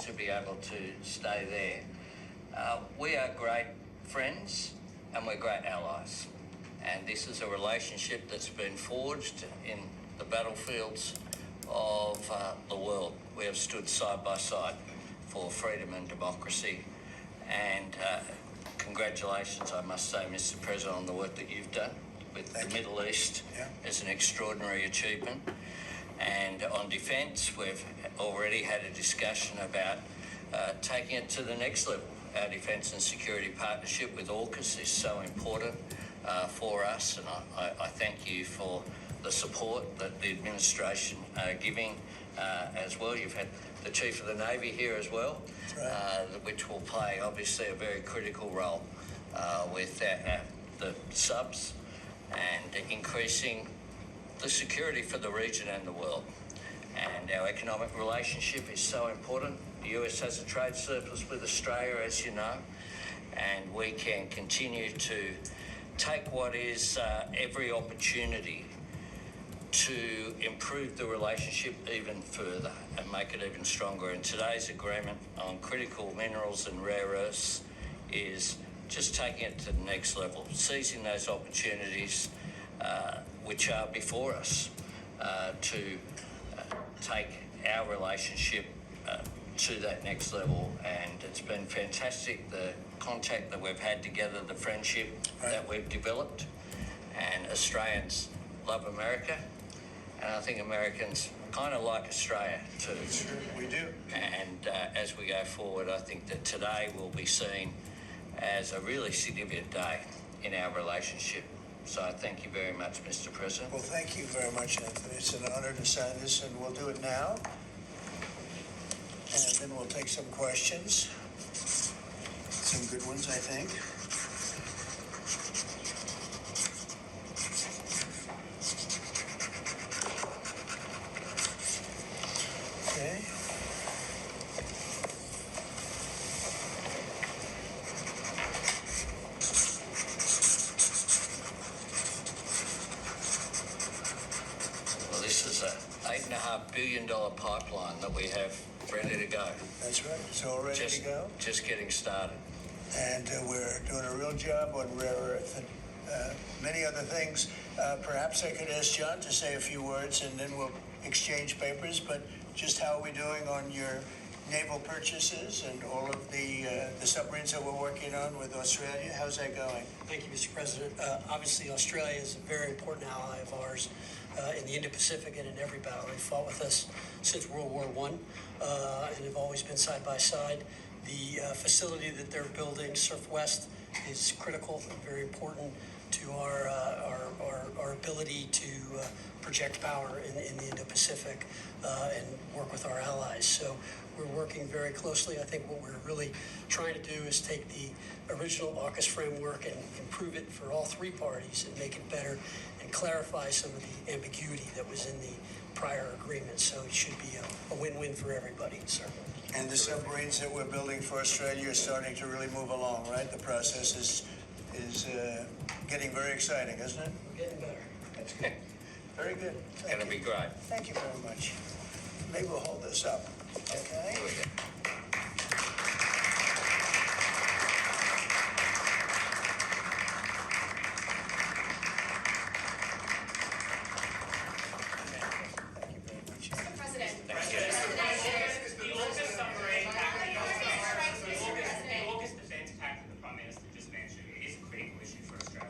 to be able to stay there. We are great friends and we're great allies. And this is a relationship that's been forged in the battlefields of the world. We have stood side by side for freedom and democracy. And congratulations, I must say, Mr. President, on the work that you've done with the Middle East. It's an extraordinary achievement. And on defence, we've already had a discussion about taking it to the next level. Our defence and security partnership with AUKUS is so important for us, and I thank you for the support that the administration are giving as well. You've had the Chief of the Navy here as well, which will play obviously a very critical role with the subs and increasing the security for the region and the world. And our economic relationship is so important. The US has a trade surplus with Australia, as you know, and we can continue to take what is every opportunity to improve the relationship even further and make it even stronger. And today's agreement on critical minerals and rare earths is just taking it to the next level, seizing those opportunities which are before us to take our relationship to that next level. And it's been fantastic, the contact that we've had together, the friendship that we've developed. And Australians love America, and I think Americans kind of like Australia too. Sure, we do. And as we go forward, I think that today will be seen as a really significant day in our relationship. So I thank you very much, Mr. President. Well, thank you very much, Anthony. It's an honor to sign this, and we'll do it now. And then we'll take some questions. Some good ones, I think. Okay. Well, this is a $8.5 billion pipeline that we have ready to go. That's right. It's all ready to go. Just getting started. And we're doing a real job on rare earth and many other things. Perhaps I could ask John to say a few words, and then we'll exchange papers. But just how are we doing on your naval purchases and all of the submarines that we're working on with Australia? How's that going? Thank you, Mr. President. Obviously, Australia is a very important ally of ours in the Indo-Pacific and in every battle. They fought with us since World War I and have always been side by side. The facility that they're building, Surf West, is critical and very important to our ability to project power in the Indo-Pacific and work with our allies. So we're working very closely. I think what we're really trying to do is take the original AUKUS framework and improve it for all three parties and make it better and clarify some of the ambiguity that was in the prior agreement. So it should be a win-win for everybody, certainly. And the submarines that we're building for Australia are starting to really move along, right? The process is getting very exciting, isn't it? We're getting better. That's good. Very good. It's going to be great. Thank you very much. Maybe we'll hold this up. Okay. Here we go.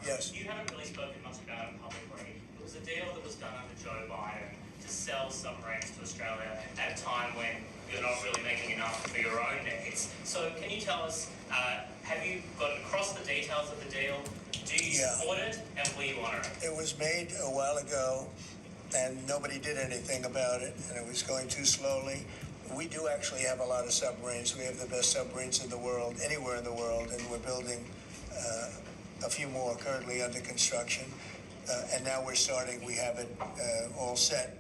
Yes. You haven't really spoken much about it publicly. It was a deal that was done under Joe Biden to sell submarines to Australia at a time when you're not really making enough for your own needs. So can you tell us, have you got across the details of the deal? Do you support it, and will you honour it? It was made a while ago, and nobody did anything about it, and it was going too slowly. We do actually have a lot of submarines. We have the best submarines in the world, anywhere in the world, and we're building a few more currently under construction. And now we're starting, we have it all set.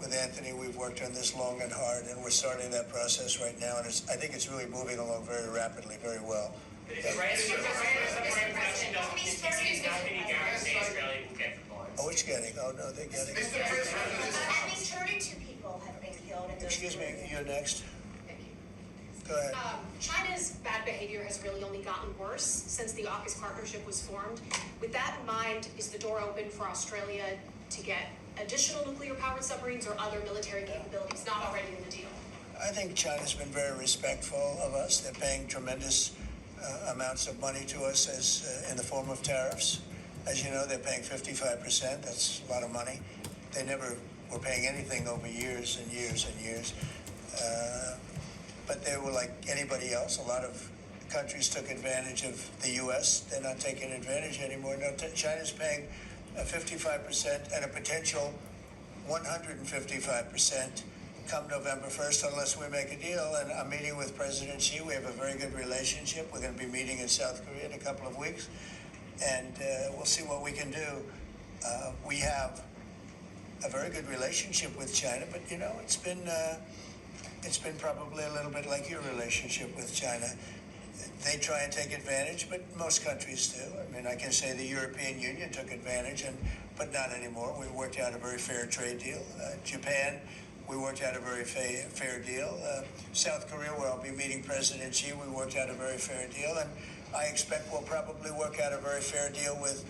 With Anthony, we've worked on this long and hard, and we're starting that process right now. And I think it's really moving along very rapidly, very well. But if the rate of submarine production doesn't continue, is there any guarantee Australia will get the bonds? Oh, it's getting, oh no, they're getting. At least 32 people have been killed in those. Excuse me, you're next. Go ahead. China's bad behavior has really only gotten worse since the AUKUS partnership was formed. With that in mind, is the door open for Australia to get additional nuclear-powered submarines or other military capabilities not already in the deal? I think China's been very respectful of us. They're paying tremendous amounts of money to us as in the form of tariffs. As you know, they're paying 55%. That's a lot of money. They never were paying anything over years and years and years. But they were like anybody else. A lot of countries took advantage of the U.S. They're not taking advantage anymore. No, China's paying 55% and a potential 155% come November 1st unless we make a deal. And I'm meeting with President Xi. We have a very good relationship. We're going to be meeting in South Korea in a couple of weeks. And we'll see what we can do. We have a very good relationship with China, but you know, it's been probably a little bit like your relationship with China. They try and take advantage, but most countries do. I mean, I can say the European Union took advantage, but not anymore. We worked out a very fair trade deal. Japan, we worked out a very fair deal. South Korea, where I'll be meeting President Xi, we worked out a very fair deal, and I expect we'll probably work out a very fair deal with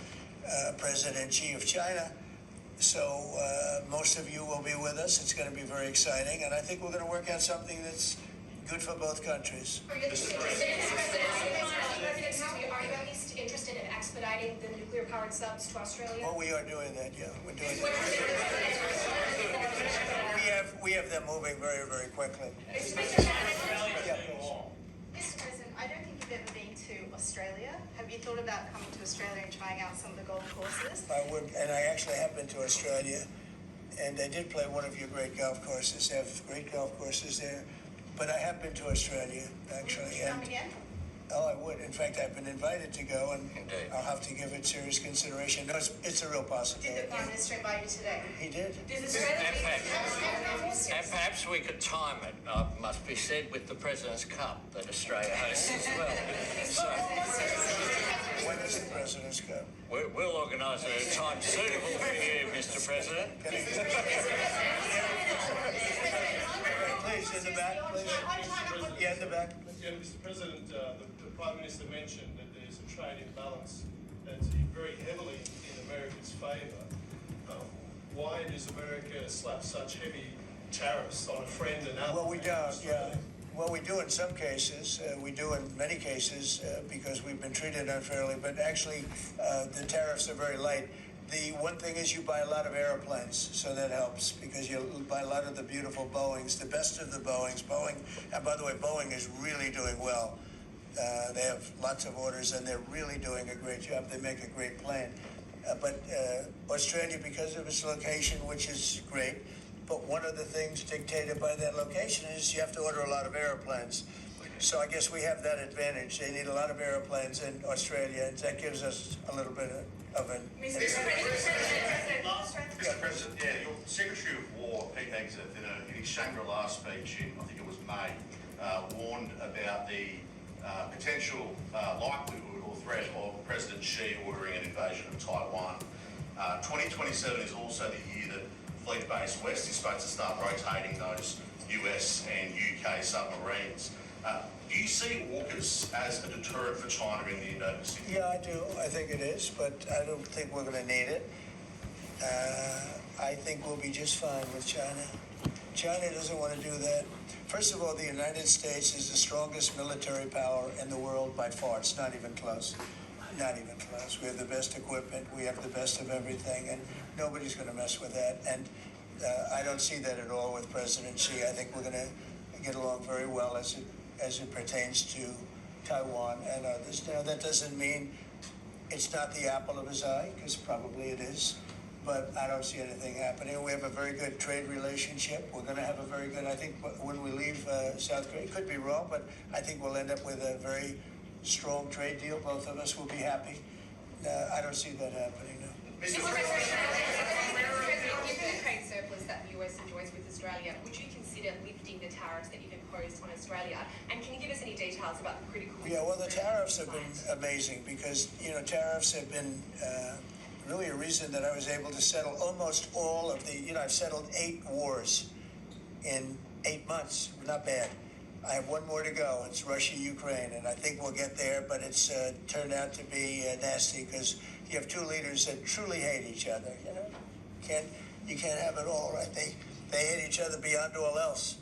President Xi of China. So most of you will be with us. It's going to be very exciting, and I think we're going to work out something that's good for both countries. Are you at least interested in expediting the nuclear-powered subs to Australia? Well, we are doing that, yeah. We're doing that. We have them moving very, very quickly. Mr. President, I don't think you've ever been to Australia. Have you thought about coming to Australia and trying out some of the golf courses? I would, and I actually have been to Australia, and I did play one of your great golf courses. They have great golf courses there. But I have been to Australia, actually. Would you come again? Oh, I would. In fact, I've been invited to go, and Indeed. I'll have to give it serious consideration. No, it's a real Did possibility. the Prime Minister invite you today? He did. And perhaps we could time it, must be said, with the President's Cup that Australia hosts as well. So When is the President's Cup? we'll organise a time suitable for you, Mr. President. Please, in the back, please. Yeah, in the back. Yeah, Mr. President, the Prime Minister mentioned that there's a trade imbalance that's very heavily in America's favour. Why does America slap such heavy tariffs on a friend and ally? Well, we don't, yeah. Well, we do in some cases. We do in many cases because we've been treated unfairly, but actually the tariffs are very light. The one thing is you buy a lot of airplanes, so that helps because you buy a lot of the beautiful Boeings, the best of the Boeings. Boeing, and by the way, Boeing is really doing well. They have lots of orders, and they're really doing a great job. They make a great plane. But Australia, because of its location, which is great, but one of the things dictated by that location is you have to order a lot of airplanes. So I guess we have that advantage. They need a lot of airplanes in Australia, and that gives us a little bit of an... Mr. President, Mr. President, yeah, your Secretary of War, Pete Hegseth, in his Shangri-La speech in, I think it was May, warned about the potential likelihood or threat of President Xi ordering an invasion of Taiwan. 2027 is also the year that Fleet Base West is supposed to start rotating those US and UK submarines. Do you see AUKUS as a deterrent for China in the Indo-Pacific? Yeah, I do. I think it is, but I don't think we're going to need it. I think we'll be just fine with China. China doesn't want to do that. First of all, the United States is the strongest military power in the world by far. It's not even close. Not even close. We have the best equipment. We have the best of everything, and nobody's going to mess with that. And I don't see that at all with President Xi. I think we're going to get along very well as it pertains to Taiwan and others. Now, that doesn't mean it's not the apple of his eye, because probably it is, but I don't see anything happening. We have a very good trade relationship. We're going to have a very good, I think, when we leave South Korea, could be wrong, but I think we'll end up with a very strong trade deal. Both of us will be happy. I don't see that happening, no. Mr. President, given the trade surplus that the US enjoys with Australia, would you consider lifting the tariffs that you've imposed on Australia? And can you give us any details about the critical... Yeah, well, the tariffs have been amazing because, tariffs have been really a reason that I was able to settle almost all of the, I've settled 8 wars in 8 months. Not bad. I have one more to go. It's Russia, Ukraine, and I think we'll get there. But it's turned out to be nasty because you have two leaders that truly hate each other. You know, you can't have it all, right? They hate each other beyond all else,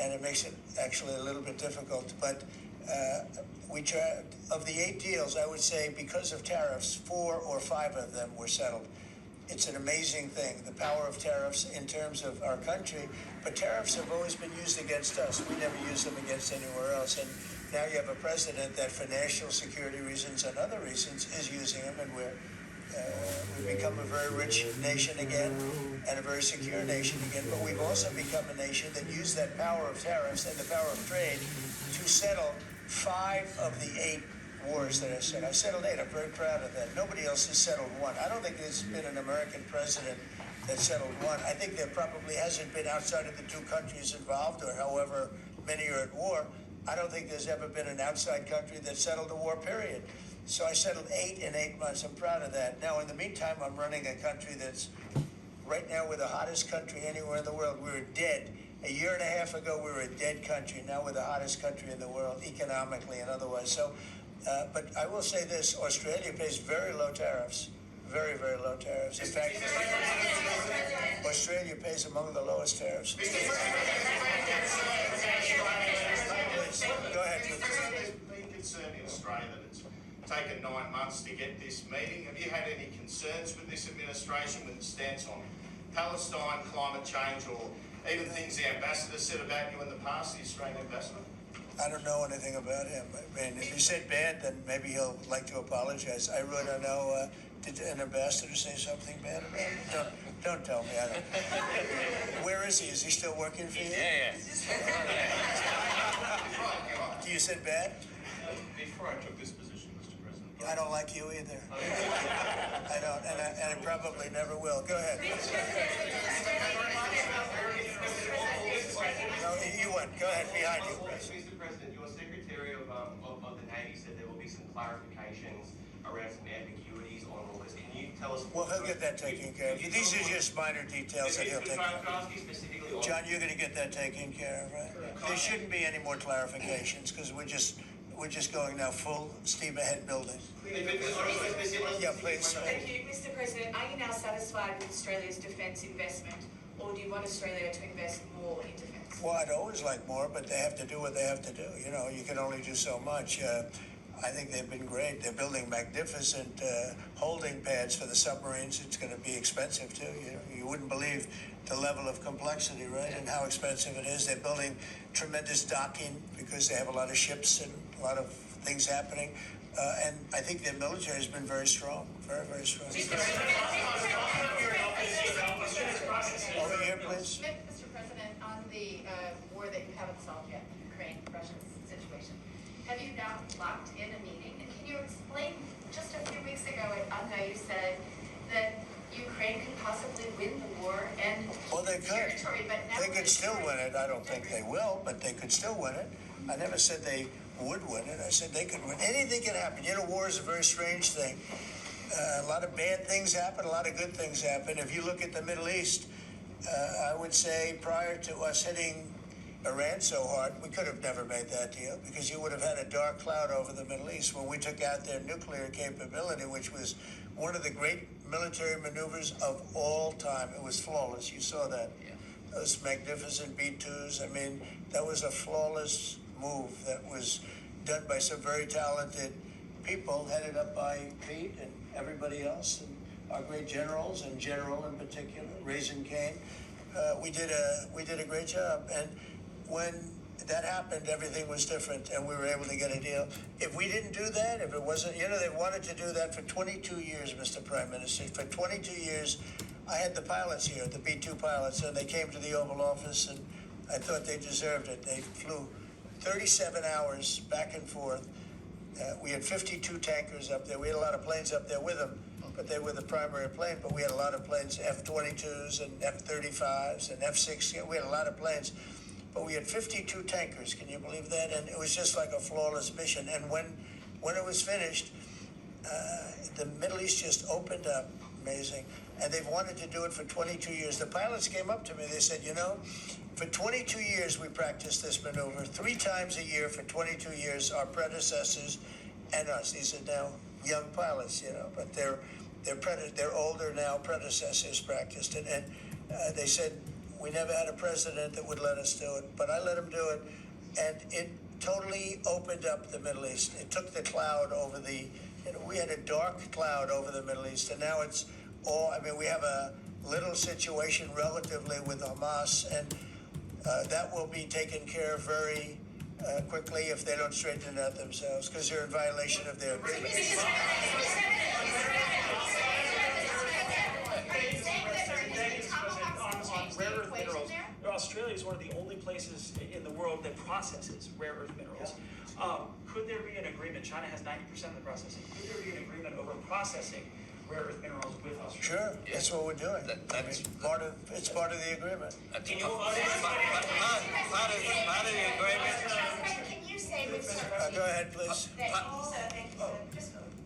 and it makes it actually a little bit difficult. But we try. Of the 8 deals, I would say because of tariffs, 4 or 5 of them were settled. It's an amazing thing, the power of tariffs in terms of our country. But tariffs have always been used against us. We never use them against anywhere else. And now you have a president that for national security reasons and other reasons is using them, and we've become a very rich nation again and a very secure nation again. But we've also become a nation that used that power of tariffs and the power of trade to settle 5 of the 8 wars that I said. I settled 8. I'm very proud of that. Nobody else has settled 1. I don't think there's been an American president that settled 1. I think there probably hasn't been outside of the 2 countries involved, or however many are at war. I don't think there's ever been an outside country that settled a war, period. So I settled 8 in 8 months. I'm proud of that. Now, in the meantime, I'm running a country that's right now we're the hottest country anywhere in the world. We were dead. A year and a half ago, we were a dead country. Now we're the hottest country in the world, economically and otherwise. So, but I will say this, Australia pays very low tariffs, very, very low tariffs. In fact, Australia pays among the lowest tariffs. Please, go ahead. There's been concern in Australia that it's taken 9 months to get this meeting. Have you had any concerns with this administration, with its stance on Palestine, climate change, or even things the ambassador said about you in the past, the Australian ambassador? I don't know anything about him. I mean, if he said bad, then maybe he'll like to apologize. I really don't know. Did an ambassador say something bad about him? Don't tell me. I don't. Where is he? Is he still working for you? Yeah. You said bad? Before I took this position, Mr. President. I don't like you either. I don't, and I probably never will. Go ahead. No, you went. Go ahead, behind you. Mr. President, your Secretary of the Navy said there will be some clarifications around some ambiguities on all this. Can you tell us? Well, he'll get that taken care of. These are just minor details that he'll take care Can I ask you specifically of. on? John, you're going to get that taken care of, right? There shouldn't be any more clarifications because we're just going now full steam ahead building. Yeah, please. Thank you, Mr. President. Are you now satisfied with Australia's defence investment, or do you want Australia to invest more in defence? Well, I'd always like more, but they have to do what they have to do. You know, you can only do so much. I think they've been great. They're building magnificent holding pads for the submarines. It's going to be expensive, too. You wouldn't believe the level of complexity, right, and how expensive it is. They're building tremendous docking because they have a lot of ships and a lot of things happening. And I think their military has been very strong, very, very strong. Over here, please. Mr. President, on the war that you haven't solved yet, Ukraine-Russia situation, have you now locked in a meeting? And can you explain, just a few weeks ago at UNGA, you said that Ukraine could possibly win the war and Well, they could. territory, but never They could still win it. I don't think they will, but they could still win it. I never said they would win it. I said they could win. Anything can happen. You know, war is a very strange thing. A lot of bad things happen, a lot of good things happen. If you look at the Middle East, I would say prior to us hitting Iran so hard, we could have never made that deal because you would have had a dark cloud over the Middle East when we took out their nuclear capability, which was one of the great military maneuvers of all time. It was flawless. You saw that. Yeah. Those magnificent B-2s. I mean, that was a flawless move that was done by some very talented people, headed up by Pete and everybody else, and our great generals, and General in particular, Raisin Kane. We did a great job. And when that happened, everything was different, and we were able to get a deal. If we didn't do that, if it wasn't, you know, they wanted to do that for 22 years, Mr. Prime Minister. For 22 years, I had the pilots here, the B-2 pilots, and they came to the Oval Office, and I thought they deserved it. They flew 37 hours back and forth. We had 52 tankers up there. We had a lot of planes up there with them, but they were the primary plane. But we had a lot of planes, F-22s and F-35s and F-16. We had a lot of planes. But we had 52 tankers. Can you believe that? And it was just like a flawless mission. And when it was finished, the Middle East just opened up. Amazing. And they've wanted to do it for 22 years. The pilots came up to me. They said, you know, For 22 years, we practiced this maneuver 3 times a year for 22 years. Our predecessors and us. These are now young pilots, but they're older now. Predecessors practiced it, and they said we never had a president that would let us do it, but I let him do it, and it totally opened up the Middle East. It took the cloud over the. We had a dark cloud over the Middle East, and now it's all. I mean, we have a little situation relatively with Hamas, and that will be taken care of very quickly if they don't straighten it out themselves, because they're in violation of their agreement. Australia is one of the only places in the world that processes rare earth minerals. Could there be an agreement? China has 90% of the processing. Could there be an agreement over processing rare earth minerals with Australia? Sure, that's what we're doing. That's part of the agreement. Part of the agreement. Can you say with certainty? Go ahead, please. That also,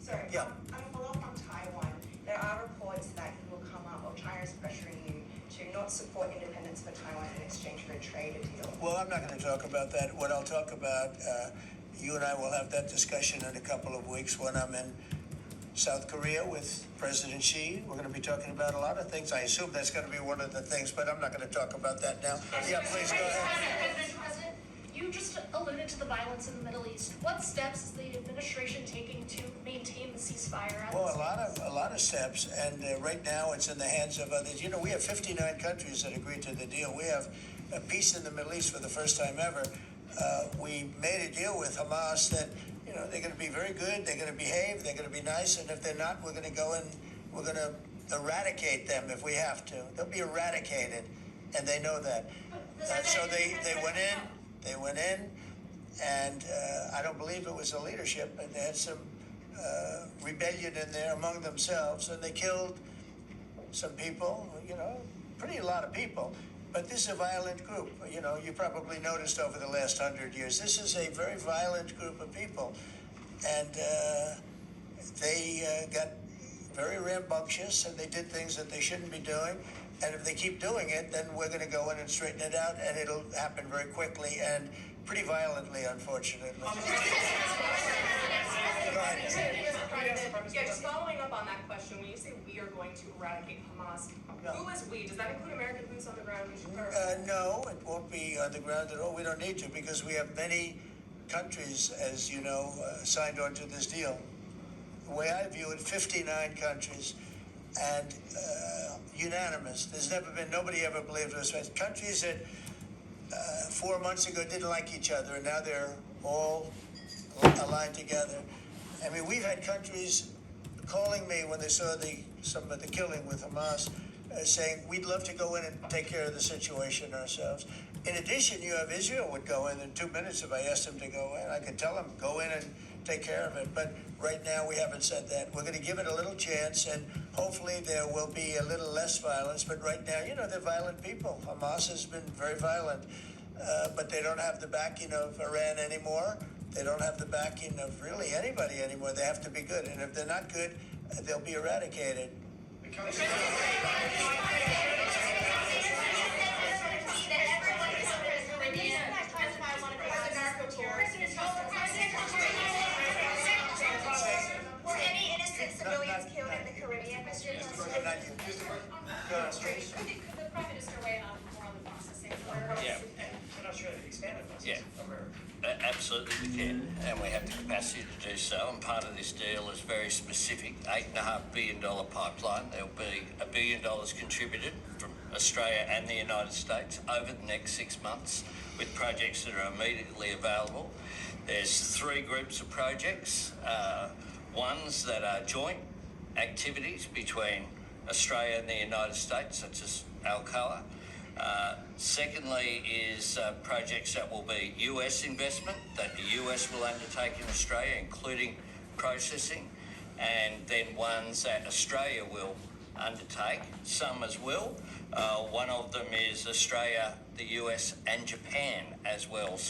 sorry. Yeah. On a follow-up on Taiwan, there are reports that you will come up, or China is pressuring you to not support independence for Taiwan in exchange for a trade deal. Well, I'm not going to talk about that. What I'll talk about, you and I will have that discussion in a couple of weeks when I'm in South Korea with President Xi. We're going to be talking about a lot of things. I assume that's going to be one of the things, but I'm not going to talk about that now. Yeah, please go ahead. President, you just alluded to the violence in the Middle East. What steps is the administration taking to maintain the ceasefire? Well, a lot of steps, and right now it's in the hands of others. We have 59 countries that agreed to the deal. We have a peace in the Middle East for the first time ever. We made a deal with Hamas that they're going to be very good, they're going to behave, they're going to be nice, and if they're not, we're going to go and we're going to eradicate them if we have to. They'll be eradicated, and they know that. So they went in, and I don't believe it was the leadership, and they had some rebellion in there among themselves, and they killed some people, a lot of people. But this is a violent group. You probably noticed over the last 100 years, this is a very violent group of people. And they got very rambunctious, and they did things that they shouldn't be doing. And if they keep doing it, then we're going to go in and straighten it out, and it'll happen very quickly and pretty violently, unfortunately. Just following up on that question, when you say we are going to eradicate Hamas, who is we? Does that include American boots on the ground? No, it won't be on the ground at all. We don't need to, because we have many countries, as you know, signed on to this deal. The way I view it, 59 countries, and unanimous. There's never been, nobody ever believed us. Countries that 4 months ago didn't like each other, and now they're all aligned together. I mean, we've had countries calling me when they saw some of the killing with Hamas, saying we'd love to go in and take care of the situation ourselves. In addition, you have Israel would go in 2 minutes if I asked them to go in. I could tell them, go in and take care of it. But right now, we haven't said that. We're going to give it a little chance, and hopefully there will be a little less violence. But right now, they're violent people. Hamas has been very violent, but they don't have the backing of Iran anymore. They don't have the backing of really anybody anymore. They have to be good. And if they're not good, they'll be eradicated. Were any innocent civilians killed in the Caribbean, Mr. President? Could the Prime Minister weigh in on more on the processing? Yeah. I'm not sure they've expanded this. Yeah. Absolutely we can, and we have the capacity to do so. And part of this deal is very specific, $8.5 billion pipeline. There'll be $1 billion contributed from Australia and the United States over the next 6 months, with projects that are immediately available. There's 3 groups of projects, ones that are joint activities between Australia and the United States, such as Alcoa. Secondly is projects that will be US investment that the US will undertake in Australia, including processing, and then ones that Australia will undertake, some as well. One of them is Australia, the US and Japan as well. So